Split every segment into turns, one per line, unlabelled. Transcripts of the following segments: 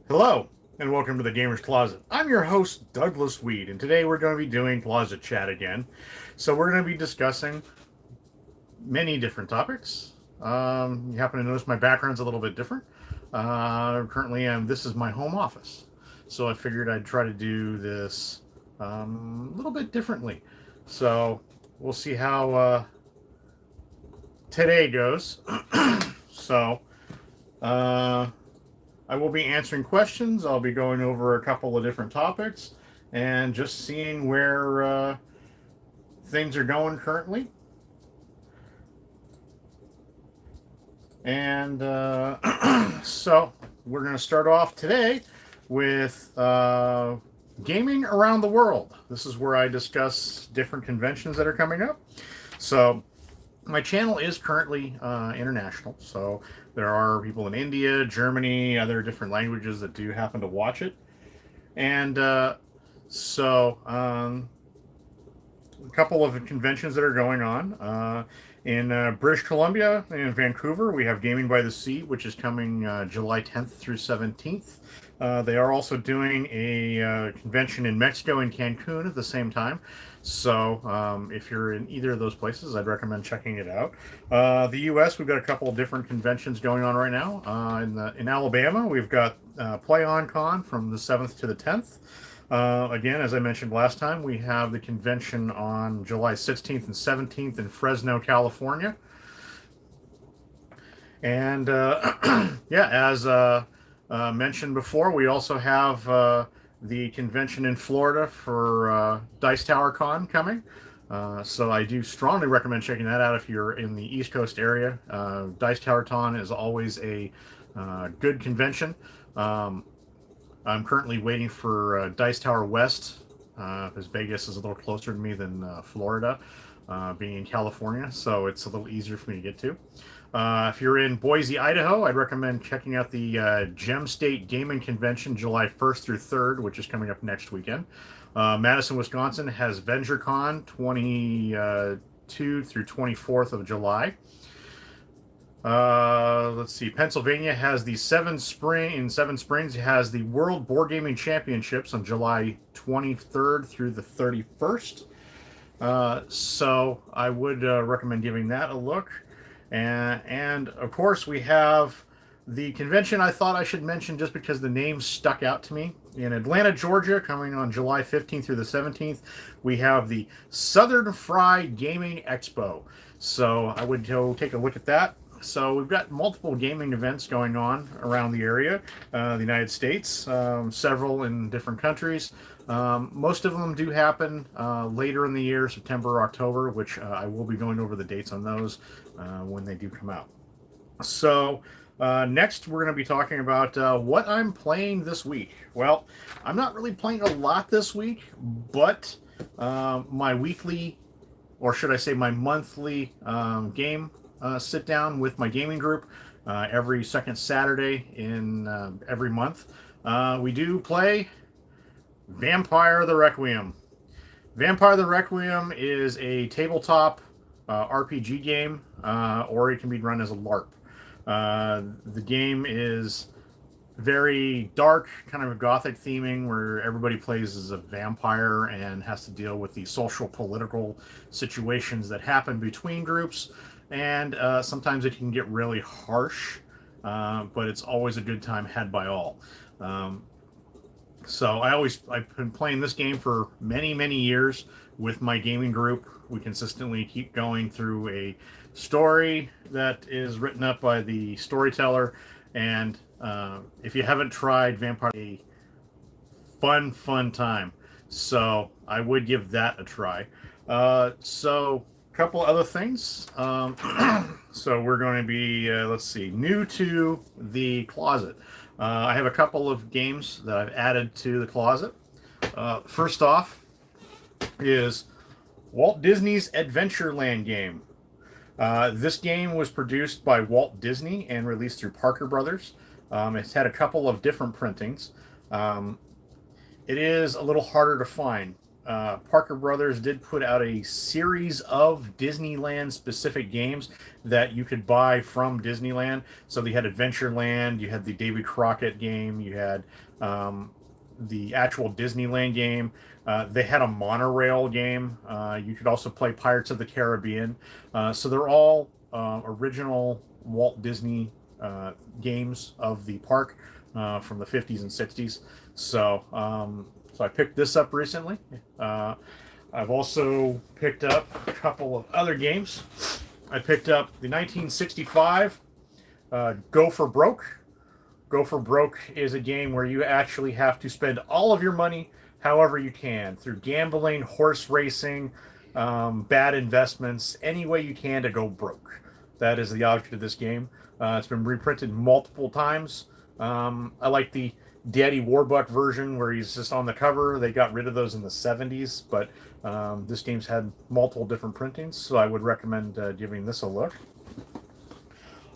Hello, and welcome to the Gamer's Closet. I'm your host, Douglas Weed, and today we're going to be doing Closet Chat again. So, we're going to be discussing many different topics. You happen to notice my background's a little bit different. Currently, this is my home office. So, I figured I'd try to do this a little bit differently. So, we'll see how today goes. so, uh, I will be answering questions. I'll be going over a couple of different topics and just seeing where things are going currently. And so we're going to start off today with gaming around the world. This is where I discuss different conventions that are coming up. So my channel is currently international, so there are people in India, Germany, other different languages that do happen to watch it. And a couple of conventions that are going on. In British Columbia, in Vancouver, we have Gaming by the Sea, which is coming July 10th through 17th. They are also doing a convention in Mexico in Cancun at the same time. So if you're in either of those places, I'd recommend checking it out. The U.S., we've got a couple of different conventions going on right now. In Alabama, we've got Play On Con from the 7th to the 10th. Again, as I mentioned last time, we have the convention on July 16th and 17th in Fresno, California. And yeah, as mentioned before, we also have the convention in Florida for Dice Tower Con coming. So I do strongly recommend checking that out if you're in the East Coast area. Dice Tower Con is always a good convention. I'm currently waiting for Dice Tower West, because Vegas is a little closer to me than Florida, being in California, so it's a little easier for me to get to. If you're in Boise, Idaho, I'd recommend checking out the Gem State Gaming Convention July 1st through 3rd, which is coming up next weekend. Madison, Wisconsin has VentureCon 22 through 24th of July. Let's see. Pennsylvania has the Seven Springs. It has the World Board Gaming Championships on July 23rd through the 31st. So I would recommend giving that a look. And of course, we have the convention I thought I should mention just because the name stuck out to me. In Atlanta, Georgia, coming on July 15th through the 17th, we have the Southern Fried Gaming Expo. So I would go take a look at that. So we've got multiple gaming events going on around the area, the United States, several in different countries. Most of them do happen later in the year, September, October, which I will be going over the dates on those when they do come out. So next, we're going to be talking about what I'm playing this week. Well, I'm not really playing a lot this week, but my weekly, or should I say my monthly game sit down with my gaming group every second Saturday in every month. We do play Vampire the Requiem. Vampire the Requiem is a tabletop RPG game, or it can be run as a LARP. The game is very dark, kind of a gothic theming where everybody plays as a vampire and has to deal with the social political situations that happen between groups. And sometimes it can get really harsh, but it's always a good time had by all. So I've been playing this game for many years with my gaming group. We consistently keep going through a story that is written up by the storyteller, and if you haven't tried Vampire, a fun time. So I would give that a try. So couple other things. So we're going to be, let's see, new to the closet. I have a couple of games that I've added to the closet. First off is Walt Disney's Adventureland game. This game was produced by Walt Disney and released through Parker Brothers. It's had a couple of different printings. It is a little harder to find. Parker Brothers did put out a series of Disneyland specific games that you could buy from Disneyland. So they had Adventureland, you had the Davy Crockett game, you had the actual Disneyland game. They had a monorail game. You could also play Pirates of the Caribbean. So they're all original Walt Disney games of the park from the 50s and 60s. So I picked this up recently. I've also picked up a couple of other games. I picked up the 1965 Go for Broke. Go for Broke is a game where you actually have to spend all of your money however you can through gambling, horse racing, bad investments, any way you can to go broke. That is the object of this game. It's been reprinted multiple times. I like the Daddy Warbuck version where he's just on the cover. They got rid of those in the 70s, but this game's had multiple different printings, so I would recommend giving this a look.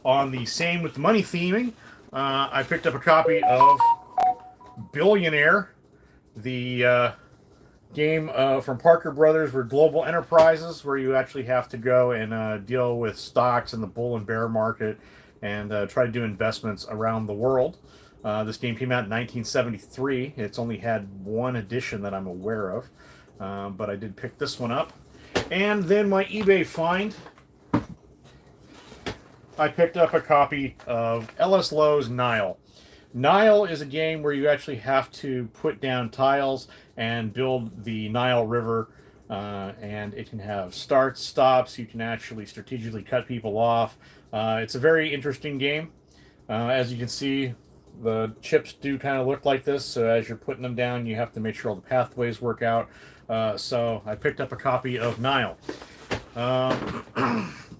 On the same with the money theming, I picked up a copy of Billionaire, the game from Parker Brothers with Global Enterprises, where you actually have to go and deal with stocks in the bull and bear market and try to do investments around the world. This game came out in 1973. It's only had one edition that I'm aware of, but I did pick this one up. And then my eBay find, I picked up a copy of L.S. Lowe's Nile. Nile is a game where you actually have to put down tiles and build the Nile River, and it can have starts, stops. You can actually strategically cut people off. It's a very interesting game. As you can see, the chips do kind of look like this, so as you're putting them down, you have to make sure all the pathways work out. So I picked up a copy of Nile.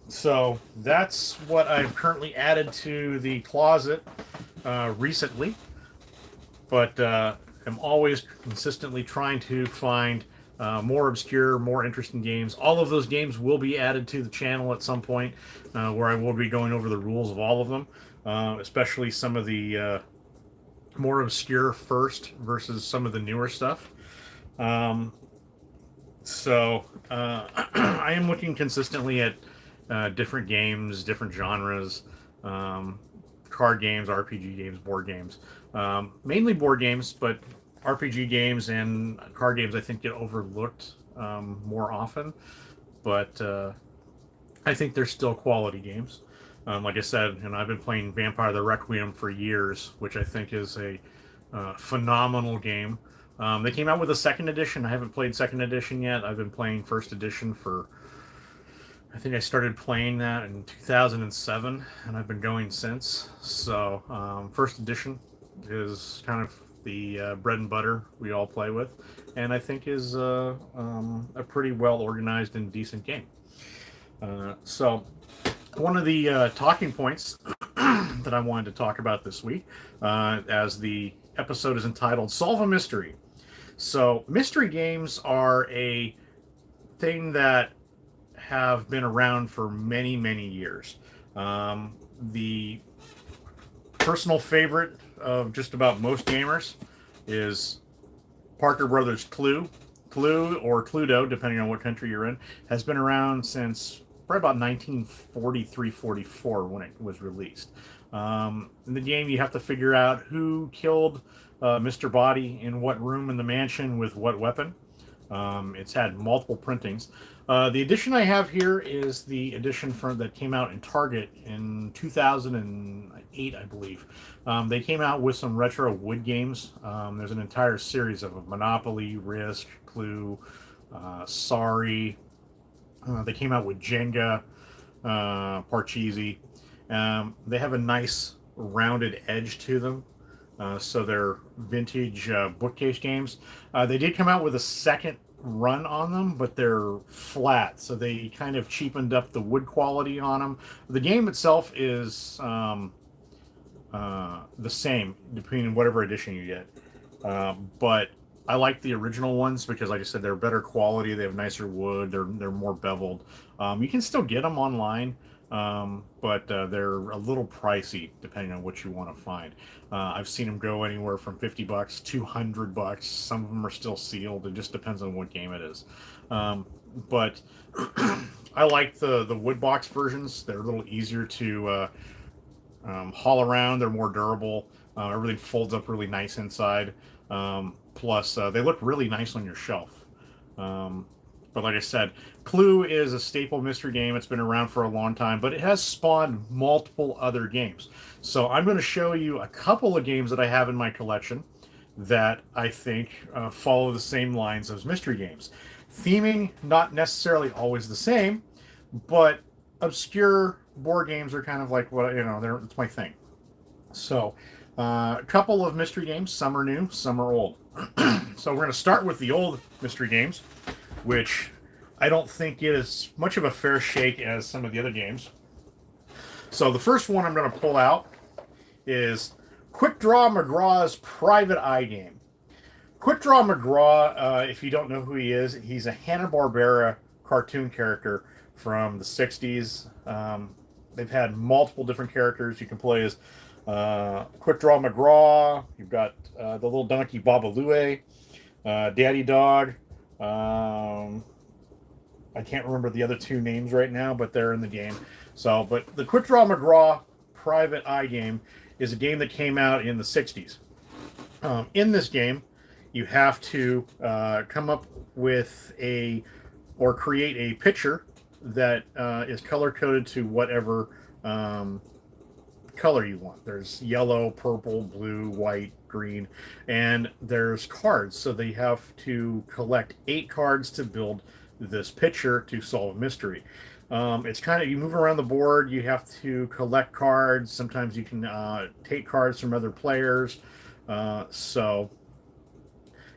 So that's what I've currently added to the closet recently, but I'm always consistently trying to find more obscure, more interesting games. All of those games will be added to the channel at some point, where I will be going over the rules of all of them, especially some of the more obscure first versus some of the newer stuff. So I am looking consistently at different games, different genres, card games, RPG games, board games. Mainly board games, but RPG games and card games I think get overlooked more often. But I think they're still quality games. Like I said, I've been playing Vampire the Requiem for years, which I think is a phenomenal game. They came out with a second edition. I haven't played second edition yet. I've been playing first edition for, I think I started playing that in 2007, and I've been going since. So first edition is kind of the bread and butter we all play with, and I think is a pretty well organized and decent game. So one of the talking points that I wanted to talk about this week, as the episode is entitled Solve a Mystery. So mystery games are a thing that have been around for many, many years. The personal favorite of just about most gamers is Parker Brothers Clue. Clue, or Cluedo, depending on what country you're in, has been around since probably about 1943-44 when it was released. In the game, you have to figure out who killed Mr. Body in what room in the mansion with what weapon. It's had multiple printings. The edition I have here is the edition that came out in Target in 2008, I believe. They came out with some retro wood games. There's an entire series of them: Monopoly, Risk, Clue, Sorry. They came out with Jenga, Parcheesi. They have a nice rounded edge to them. So they're vintage bookcase games. They did come out with a second run on them, but they're flat, so they kind of cheapened up the wood quality on them. The game itself is the same depending on whatever edition you get, but I like the original ones because, like I said, they're better quality. They have nicer wood. They're more beveled. You can still get them online. but they're a little pricey depending on what you want to find. I've seen them go anywhere from $50 to $100. Some of them are still sealed. It just depends on what game it is. But I like the wood box versions. They're a little easier to haul around. They're more durable. Everything folds up really nice inside. Plus, they look really nice on your shelf. Um, but like I said, Clue is a staple mystery game. It's been around for a long time, but it has spawned multiple other games. So I'm going to show you a couple of games that I have in my collection that I think follow the same lines as mystery games. Theming, not necessarily always the same, but obscure board games are kind of like what, it's my thing. So, a couple of mystery games. Some are new, some are old. So we're going to start with the old mystery games, which I don't think get as much of a fair shake as some of the other games. So the first one I'm going to pull out is Quick Draw McGraw's Private Eye Game. Quick Draw McGraw, if you don't know who he is, he's a Hanna-Barbera cartoon character from the 60s. They've had multiple different characters you can play as. Quick Draw McGraw, you've got the little donkey Babaloo, Daddy Dog. I can't remember the other two names right now, but they're in the game. So, but the Quick Draw McGraw Private Eye Game is a game that came out in the 60s. In this game, you have to come up with or create a picture that is color-coded to whatever color you want. There's yellow, purple, blue, white, green, and there's cards. So they have to collect 8 cards to build this picture to solve a mystery. It's kind of, you move around the board, you have to collect cards. Sometimes you can take cards from other players. So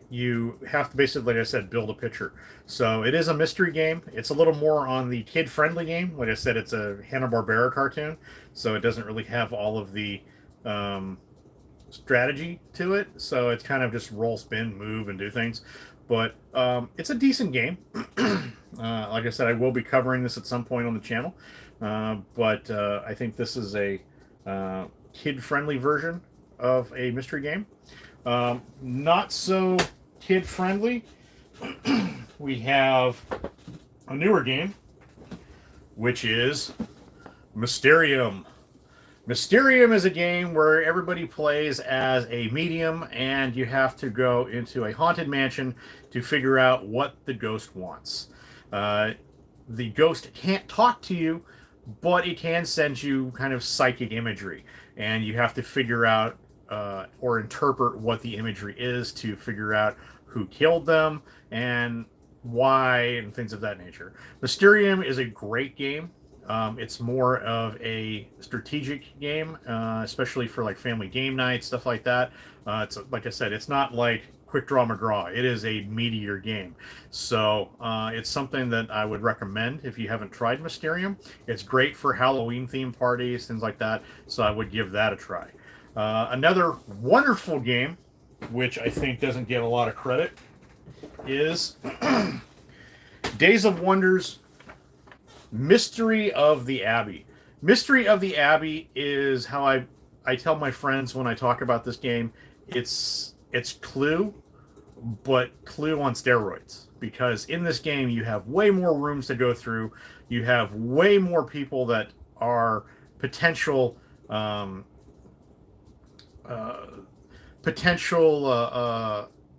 you have to basically, like I said, build a picture. So it is a mystery game. It's a little more on the kid-friendly game. Like I said, it's a Hanna-Barbera cartoon, so it doesn't really have all of the strategy to it. So it's kind of just roll, spin, move, and do things. But it's a decent game. Like I said, I will be covering this at some point on the channel. But I think this is a kid-friendly version of a mystery game. Not so kid-friendly. We have a newer game, which is Mysterium. Mysterium is a game where everybody plays as a medium, and you have to go into a haunted mansion to figure out what the ghost wants. The ghost can't talk to you, but it can send you kind of psychic imagery, and you have to figure out or interpret what the imagery is to figure out who killed them and why and things of that nature. Mysterium is a great game. It's more of a strategic game, especially for like family game nights, stuff like that. It's like I said, it's not like Quick Draw McGraw. It is a meatier game. So it's something that I would recommend if you haven't tried Mysterium. It's great for Halloween themed parties, things like that. So I would give that a try. Another wonderful game, which I think doesn't get a lot of credit, is Days of Wonders Mystery of the Abbey. Mystery of the Abbey is how I tell my friends when I talk about this game. It's Clue, but Clue on steroids. Because in this game, you have way more rooms to go through. You have way more people that are potential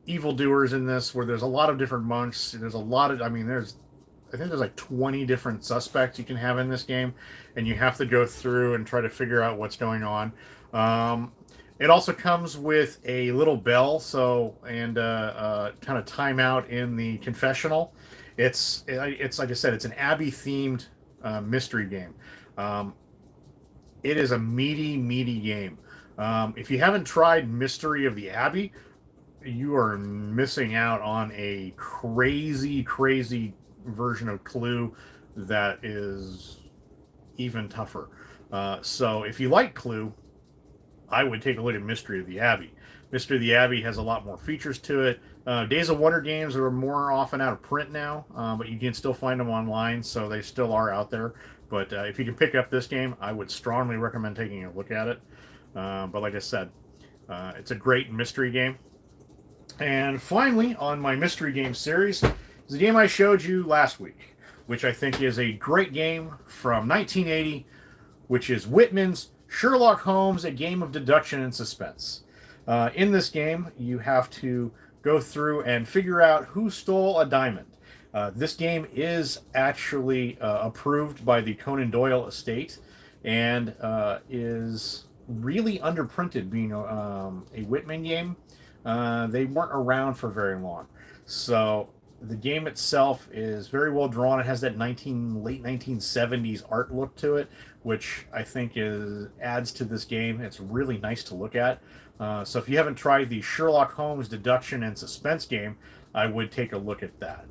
evildoers in this, where there's a lot of different monks. There's a lot of, I think there's like 20 different suspects you can have in this game, and you have to go through and try to figure out what's going on. It also comes with a little bell, and kind of timeout in the confessional. It's like I said, it's an Abbey themed mystery game. It is a meaty game. If you haven't tried Mystery of the Abbey, you are missing out on a crazy version of Clue that is even tougher. So if you like Clue, I would take a look at Mystery of the Abbey. Mystery of the Abbey has a lot more features to it. Days of Wonder games are more often out of print now, but you can still find them online, so they still are out there. But if you can pick up this game, I would strongly recommend taking a look at it. But like I said, it's a great mystery game. And finally, on my mystery game series, is a game I showed you last week, which I think is a great game from 1980, which is Whitman's Sherlock Holmes, a game of deduction and suspense. In this game, you have to go through and figure out who stole a diamond. This game is actually approved by the Conan Doyle estate and is really underprinted, being a Whitman game. They weren't around for very long. So the game itself is very well drawn. It has that late 1970s art look to it, which I think adds to this game. It's really nice to look at. So if you haven't tried the Sherlock Holmes deduction and suspense game, I would take a look at that.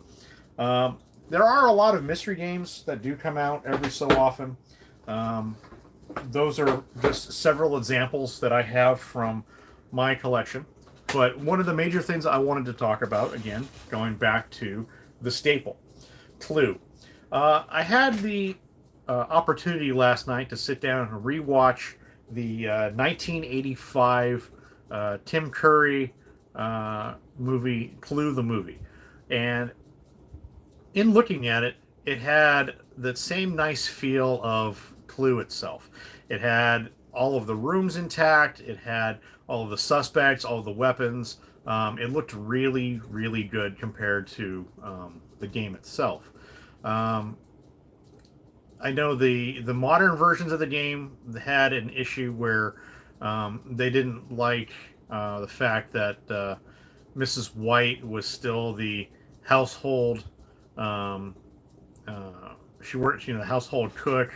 There are a lot of mystery games that do come out every so often. Those are just several examples that I have from my collection. But one of the major things I wanted to talk about, again, going back to the staple, Clue. I had the opportunity last night to sit down and rewatch the 1985 Tim Curry movie, Clue the movie. And in looking at it, it had the same nice feel of Clue itself. It had all of the rooms intact. It had all of the suspects, all of the weapons. It looked really, really good compared to the game itself. I know the modern versions of the game had an issue where they didn't like the fact that Mrs. White was still the household. Um, she worked, the household cook,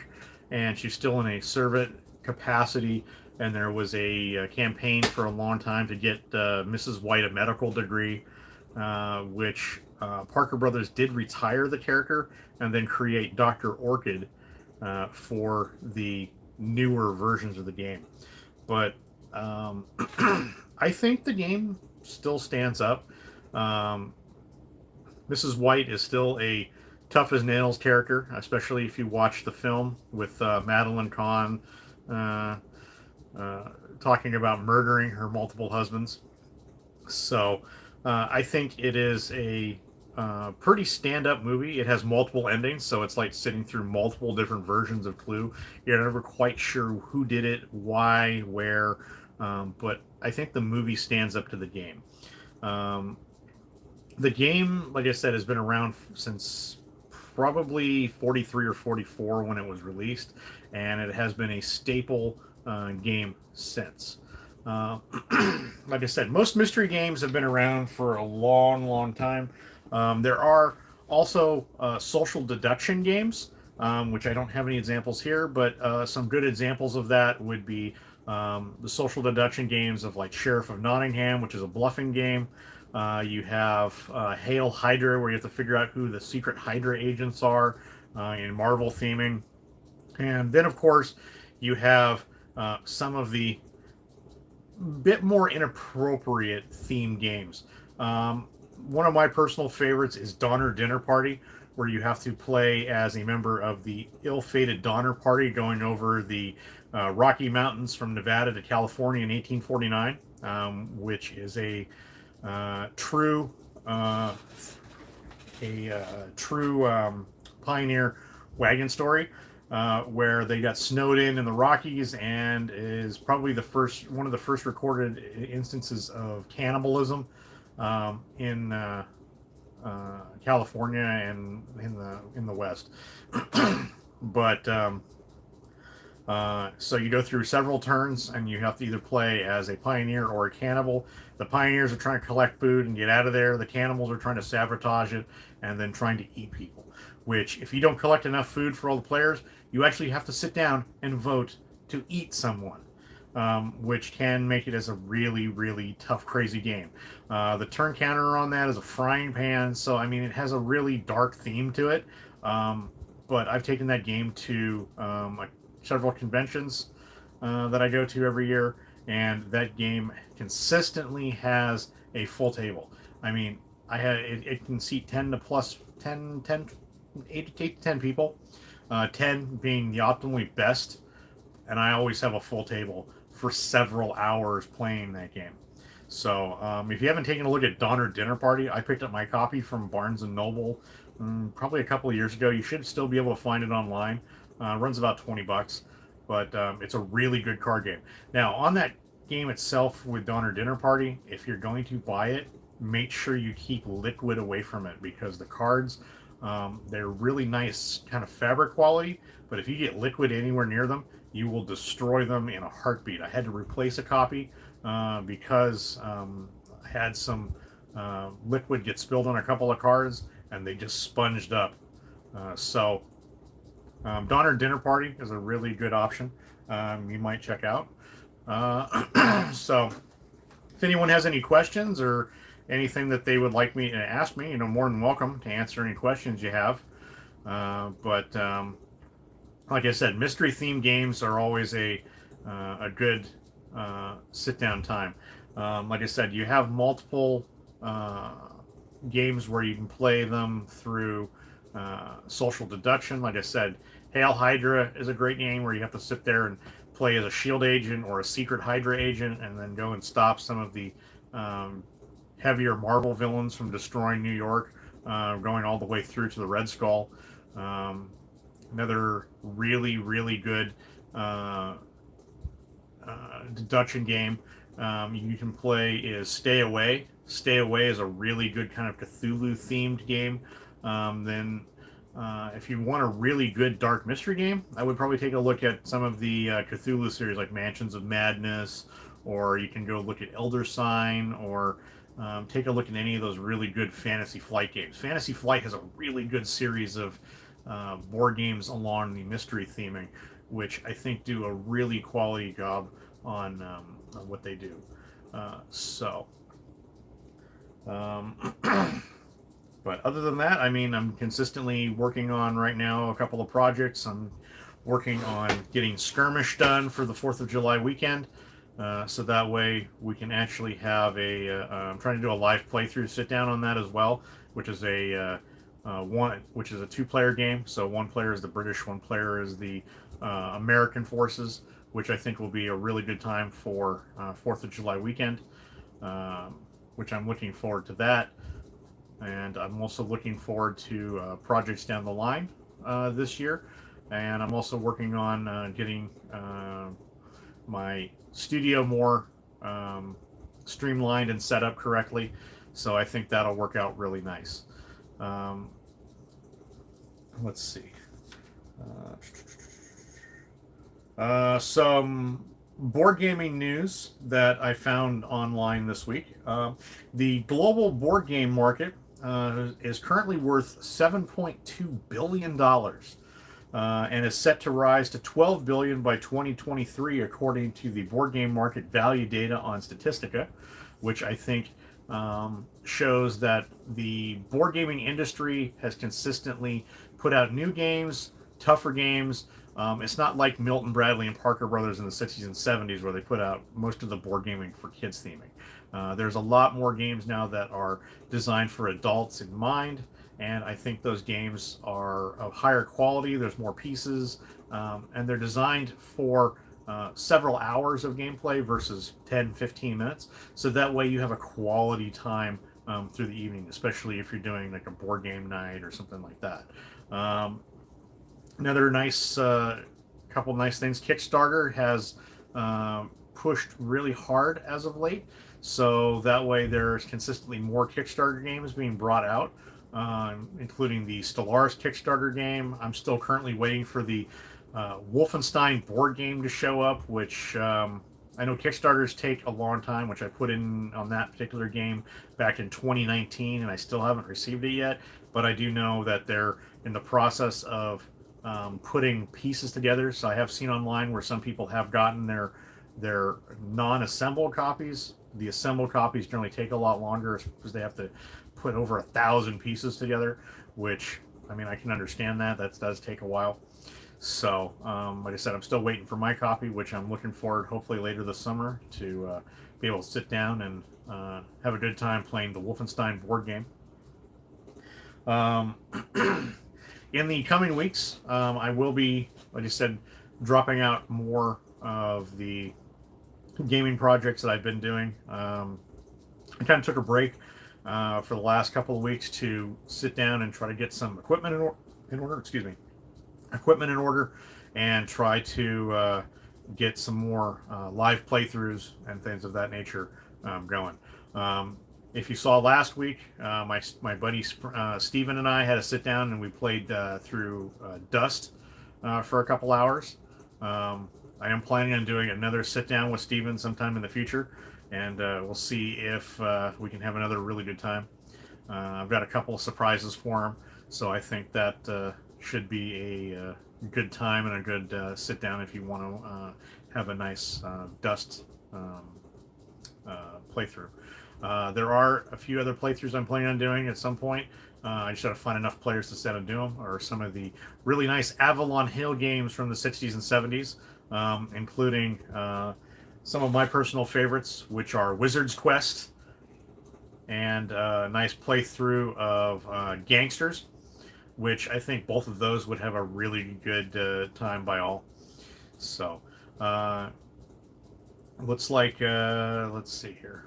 and she's still in a servant capacity. And there was a campaign for a long time to get Mrs. White a medical degree, which Parker Brothers did retire the character and then create Dr. Orchid for the newer versions of the game. But I think the game still stands up. Mrs. White is still a tough as nails character, especially if you watch the film with Madeline Kahn talking about murdering her multiple husbands. So I think it is a pretty stand-up movie. It has multiple endings, so it's like sitting through multiple different versions of Clue. You're never quite sure who did it, why, where, but I think the movie stands up to the game. The game, like I said, has been around since probably 43 or 44 when it was released, and it has been a staple game since. Like I said, most mystery games have been around for a long, long time. There are also social deduction games, which I don't have any examples here, but some good examples of that would be the social deduction games of like Sheriff of Nottingham, which is a bluffing game. You have Hail Hydra, where you have to figure out who the secret Hydra agents are in Marvel theming. And then, of course, you have some of the bit more inappropriate theme games. One of my personal favorites is Donner Dinner Party, where you have to play as a member of the ill-fated Donner Party going over the Rocky Mountains from Nevada to California in 1849, which is a true pioneer wagon story, where they got snowed in the Rockies, and is probably one of the first recorded instances of cannibalism in California and in the West. But so you go through several turns, and you have to either play as a pioneer or a cannibal. The pioneers are trying to collect food and get out of there. The cannibals are trying to sabotage it and then trying to eat people. Which, if you don't collect enough food for all the players, you actually have to sit down and vote to eat someone, which can make it as a really, really tough, crazy game. The turn counter on that is a frying pan, so I mean, it has a really dark theme to it. But I've taken that game to several conventions that I go to every year, and that game consistently has a full table. I mean, it can seat 10 to plus 10, 8 to 10 people. 10 being the optimally best, and I always have a full table for several hours playing that game. So if you haven't taken a look at Donner Dinner Party, I picked up my copy from Barnes and Noble probably a couple of years ago. You should still be able to find it online. Runs about $20, but it's a really good card game. Now on that game itself with Donner Dinner Party, if you're going to buy it, make sure you keep liquid away from it because the cards they're really nice kind of fabric quality, but if you get liquid anywhere near them, you will destroy them in a heartbeat. I had to replace a copy because I had some liquid get spilled on a couple of cards and they just sponged up. Donner Dinner Party is a really good option you might check out. So if anyone has any questions or anything that they would like me to ask me, more than welcome to answer any questions you have. But like I said, mystery themed games are always a good sit down time. Like I said, you have multiple games where you can play them through social deduction. Like I said, Hail Hydra is a great game where you have to sit there and play as a shield agent or a secret Hydra agent and then go and stop some of the heavier Marvel villains from destroying New York, going all the way through to the Red Skull. Another really, really good deduction game you can play is Stay Away. Stay Away is a really good kind of Cthulhu themed game. Then if you want a really good dark mystery game, I would probably take a look at some of the Cthulhu series like Mansions of Madness, or you can go look at Elder Sign, or take a look at any of those really good Fantasy Flight games. Fantasy Flight has a really good series of board games along the mystery theming, which I think do a really quality job on what they do. But other than that, I mean, I'm consistently working on right now a couple of projects. I'm working on getting Skirmish done for the 4th of July weekend. So that way we can actually have I'm trying to do a live playthrough sit down on that as well, which is a 2-player game. So one player is the British, one player is the American forces, which I think will be a really good time for 4th of July weekend, which I'm looking forward to that. And I'm also looking forward to projects down the line this year. And I'm also working on getting my studio more streamlined and set up correctly. So I think that'll work out really nice. Let's see. Some board gaming news that I found online this week. The global board game market is currently worth $7.2 billion and is set to rise to $12 billion by 2023, according to the board game market value data on Statistica, which I think shows that the board gaming industry has consistently put out new games, tougher games. It's not like Milton Bradley and Parker Brothers in the 60s and 70s where they put out most of the board gaming for kids theming. There's a lot more games now that are designed for adults in mind, and I think those games are of higher quality. There's more pieces, and they're designed for several hours of gameplay versus 10-15 minutes, so that way you have a quality time through the evening, especially if you're doing like a board game night or something like that. Another nice couple nice things, Kickstarter has pushed really hard as of late, so that way there's consistently more Kickstarter games being brought out, including the Stellaris Kickstarter game. I'm still currently waiting for the Wolfenstein board game to show up, which I know Kickstarters take a long time, which I put in on that particular game back in 2019, and I still haven't received it yet, but I do know that they're in the process of putting pieces together. So I have seen online where some people have gotten their non-assembled copies. The assembled copies generally take a lot longer because they have to put over 1,000 pieces together, which, I mean, I can understand that. That does take a while. So, like I said, I'm still waiting for my copy, which I'm looking forward, hopefully later this summer, to be able to sit down and have a good time playing the Wolfenstein board game. in the coming weeks, I will be, like I said, dropping out more of the gaming projects that I've been doing. I kind of took a break for the last couple of weeks to sit down and try to get some equipment in order. Excuse me, equipment in order, and try to get some more live playthroughs and things of that nature going. If you saw last week, my buddy Steven and I had a sit down and we played through Dust for a couple hours. I am planning on doing another sit down with Steven sometime in the future, and we'll see if we can have another really good time. I've got a couple of surprises for him, so I think that should be a good time and a good sit down if you want to have a nice Dust playthrough. There are a few other playthroughs I'm planning on doing at some point. I just got to find enough players to sit and do them, or some of the really nice Avalon Hill games from the 60s and 70s, including some of my personal favorites, which are Wizard's Quest and a nice playthrough of Gangsters, which I think both of those would have a really good time by all. So, looks like, let's see here.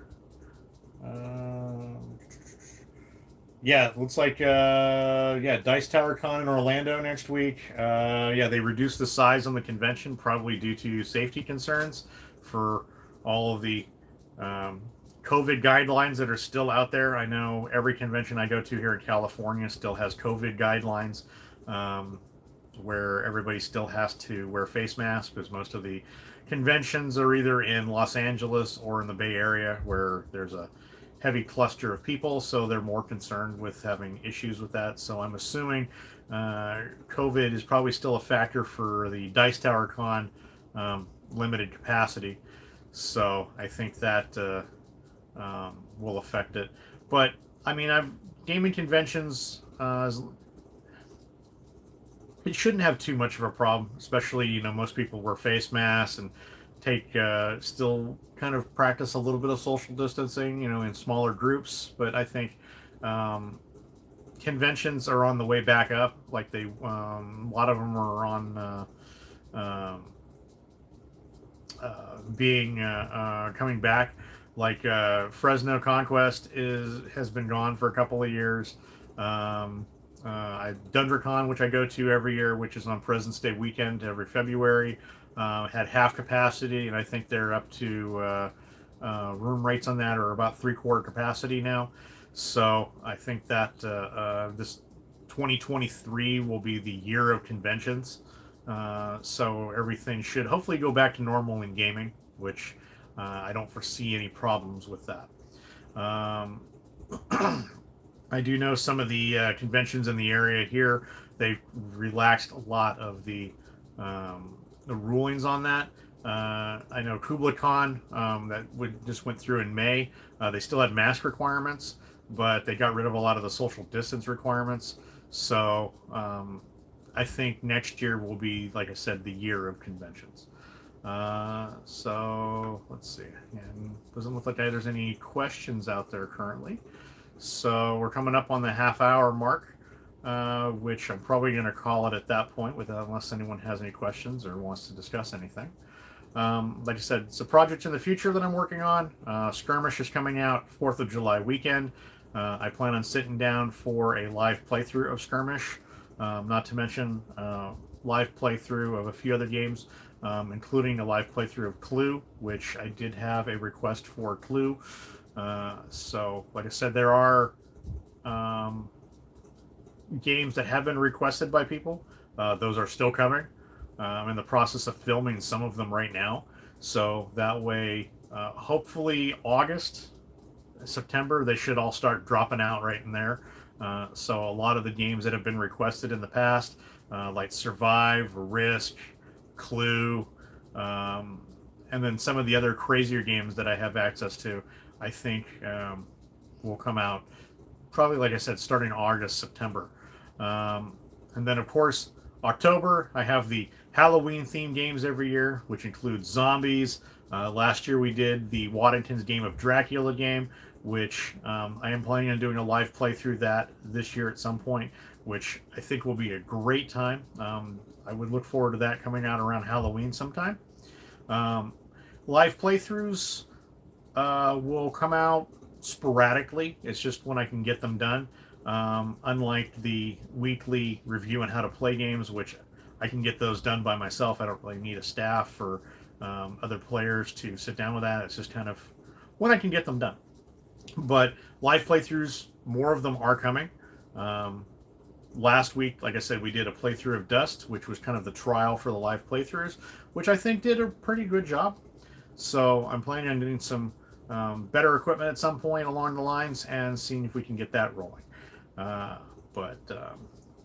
Yeah, looks like yeah, Dice Tower Con in Orlando next week. Yeah, they reduced the size on the convention, probably due to safety concerns for all of the COVID guidelines that are still out there. I know every convention I go to here in California still has COVID guidelines, where everybody still has to wear face masks, because most of the conventions are either in Los Angeles or in the Bay Area, where there's a heavy cluster of people, so they're more concerned with having issues with that. So I'm assuming COVID is probably still a factor for the Dice Tower Con limited capacity. So I think that will affect it. But I mean, gaming conventions, it shouldn't have too much of a problem. Especially, most people wear face masks and take still kind of practice a little bit of social distancing, in smaller groups. But I think conventions are on the way back up. Like a lot of them are on being coming back. Like Fresno Conquest has been gone for a couple of years. DundraCon, which I go to every year, which is on President's Day weekend every February, had half capacity, and I think they're up to room rates on that are about three-quarter capacity now. So I think that this 2023 will be the year of conventions. So everything should hopefully go back to normal in gaming, which I don't foresee any problems with that. I do know some of the conventions in the area here, they've relaxed a lot of the rulings on that. I know Kubla Khan, that just went through in May. They still had mask requirements, but they got rid of a lot of the social distance requirements. So I think next year will be, like I said, the year of conventions. So let's see. And doesn't look like there's any questions out there currently. So we're coming up on the half-hour mark, which I'm probably going to call it at that point, unless anyone has any questions or wants to discuss anything. Like I said, it's a project in the future that I'm working on. Skirmish is coming out 4th of July weekend. I plan on sitting down for a live playthrough of Skirmish, not to mention live playthrough of a few other games, including a live playthrough of Clue, which I did have a request for Clue. So, like I said, there are games that have been requested by people. Those are still coming. I'm in the process of filming some of them right now. So that way, hopefully August, September, they should all start dropping out right in there. So a lot of the games that have been requested in the past, like Survive, Risk, Clue, and then some of the other crazier games that I have access to, I think will come out probably, like I said, starting August, September. And then, of course, October, I have the Halloween themed games every year, which includes zombies. Last year we did the Waddington's Game of Dracula game, which I am planning on doing a live playthrough that this year at some point. which I think will be a great time. I would look forward to that coming out around Halloween sometime. Um, Live playthroughs will come out sporadically. It's just when I can get them done. Unlike the weekly review on how to play games, which I can get those done by myself. I don't really need a staff or other players to sit down with that. It's just kind of when I can get them done. But live playthroughs, more of them are coming. Last week, like I said, we did a playthrough of Dust, which was kind of the trial for the live playthroughs, which I think did a pretty good job. So I'm planning on doing some better equipment at some point along the lines and seeing if we can get that rolling. But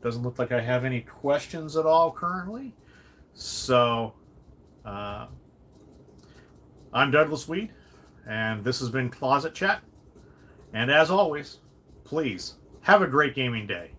doesn't look like I have any questions at all currently. So I'm Douglas Weed, and this has been Closet Chat. And as always, please have a great gaming day.